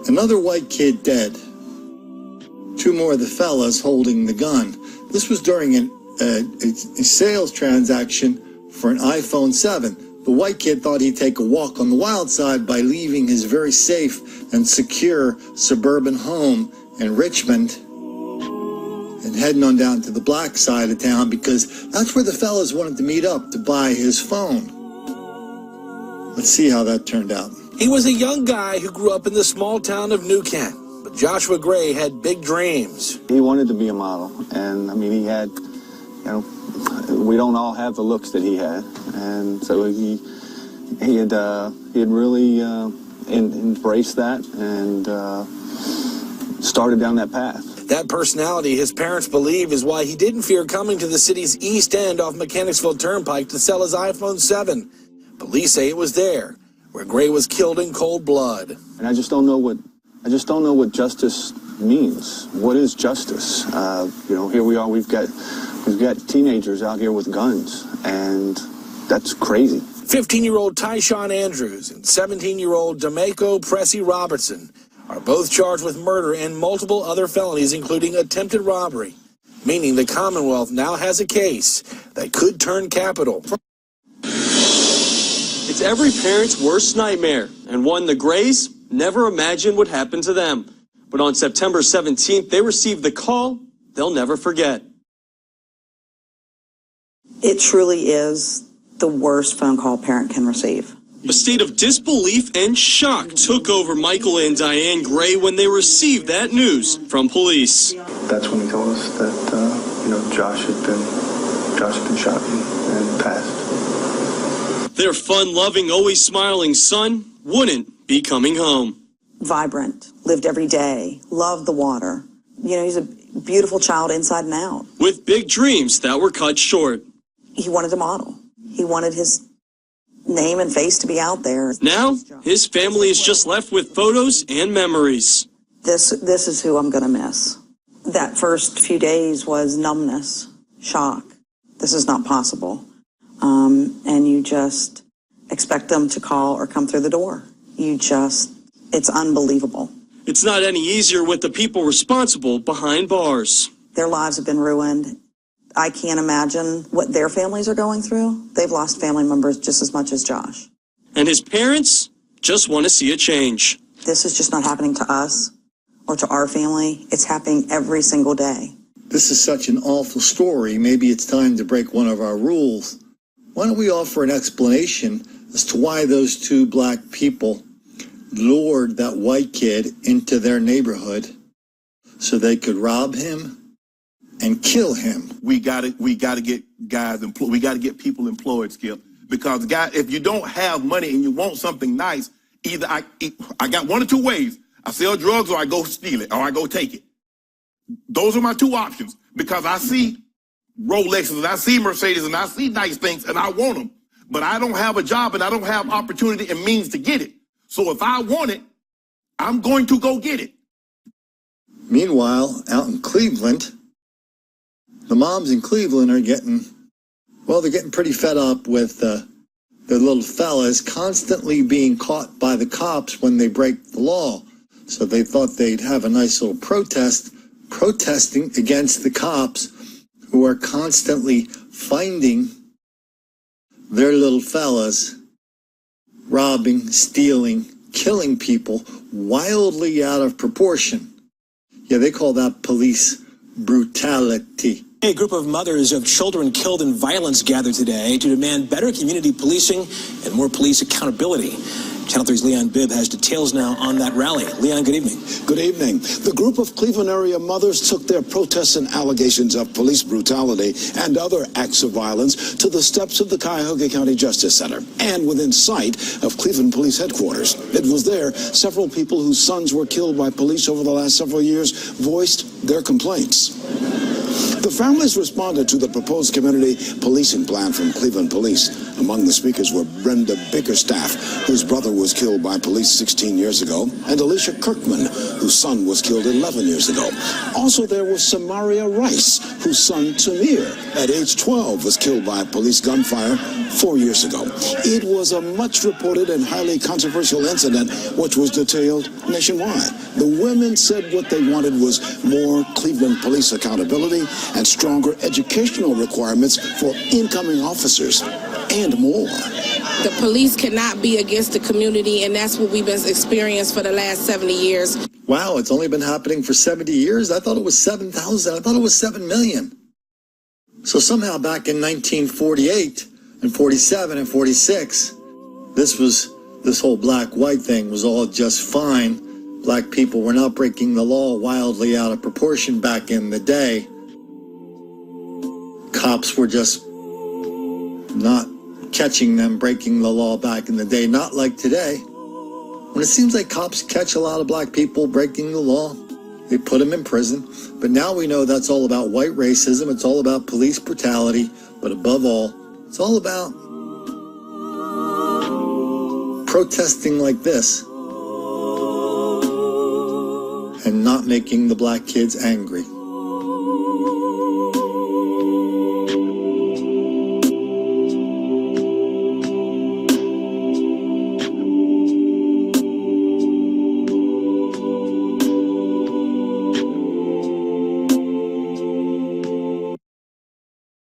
Another white kid dead. Two more of the fellas holding the gun. This was during a sales transaction for an iPhone 7. The white kid thought he'd take a walk on the wild side by leaving his very safe and secure suburban home in Richmond and heading on down to the black side of town because that's where the fellas wanted to meet up to buy his phone. Let's see how that turned out. He was a young guy who grew up in the small town of New Kent, but Joshua Gray had big dreams. He wanted to be a model, and I mean, he had, we don't all have the looks that he had, and so he had really embraced that and started down that path. That personality, his parents believe, is why he didn't fear coming to the city's East End off Mechanicsville Turnpike to sell his iPhone 7. Police say it was there where Gray was killed in cold blood. And I just don't know what justice means. What is justice? Here we are. We've got teenagers out here with guns, and that's crazy. 15-year-old Tyshawn Andrews and 17-year-old D'Amico Pressy Robertson are both charged with murder and multiple other felonies, including attempted robbery, meaning the Commonwealth now has a case that could turn capital. It's every parent's worst nightmare, and one the Grays never imagined would happen to them. But on September 17th, they received the call they'll never forget. It truly is the worst phone call a parent can receive. A state of disbelief and shock took over Michael and Diane Gray when they received that news from police. That's when he told us that, Josh had been shot and passed. Their fun-loving, always smiling son wouldn't be coming home. Vibrant, lived every day, loved the water. He's a beautiful child inside and out. With big dreams that were cut short. He wanted to model. He wanted his name and face to be out there. Now, his family is just left with photos and memories. This is who I'm going to miss. That first few days was numbness, shock. This is not possible. And you just expect them to call or come through the door. It's unbelievable. It's not any easier with the people responsible behind bars. Their lives have been ruined. I can't imagine what their families are going through. They've lost family members just as much as Josh. And his parents just want to see a change. This is just not happening to us or to our family. It's happening every single day. This is such an awful story. Maybe it's time to break one of our rules. Why don't we offer an explanation as to why those two black people lured that white kid into their neighborhood so they could rob him and kill him? We got to get guys employed. We got to get people employed, Skip. Because if you don't have money and you want something nice, either I got one or two ways. I sell drugs or I go steal it or I go take it. Those are my two options, because I see Rolexes and I see Mercedes and I see nice things and I want them, but I don't have a job and I don't have opportunity and means to get it. So if I want it, I'm going to go get it. Meanwhile, out in Cleveland, the moms in Cleveland are getting pretty fed up with the little fellas constantly being caught by the cops when they break the law. So they thought they'd have a nice little protesting against the cops who are constantly finding their little fellas robbing, stealing, killing people wildly out of proportion. Yeah, they call that police brutality. A group of mothers of children killed in violence gathered today to demand better community policing and more police accountability. Channel 3's Leon Bibb has details now on that rally. Leon, good evening. Good evening. The group of Cleveland area mothers took their protests and allegations of police brutality and other acts of violence to the steps of the Cuyahoga County Justice Center and within sight of Cleveland Police Headquarters. It was there several people whose sons were killed by police over the last several years voiced their complaints. The families responded to the proposed community policing plan from Cleveland Police. Among the speakers were Brenda Bickerstaff, whose brother was killed by police 16 years ago, and Alicia Kirkman, whose son was killed 11 years ago. Also there was Samaria Rice, whose son Tamir, at age 12, was killed by police gunfire 4 years ago. It was a much reported and highly controversial incident, which was detailed nationwide. The women said what they wanted was more Cleveland police accountability and stronger educational requirements for incoming officers, and more. The police cannot be against the community, and that's what we've been experiencing for the last 70 years. Wow, it's only been happening for 70 years? I thought it was 7,000. I thought it was 7 million. So somehow back in 1948 and 47 and 46, this whole black-white thing was all just fine. Black people were not breaking the law wildly out of proportion back in the day. Cops were just not catching them breaking the law back in the day, not like today. When it seems like cops catch a lot of black people breaking the law, they put them in prison. But now we know that's all about white racism. It's all about police brutality. But above all, it's all about protesting like this and not making the black kids angry.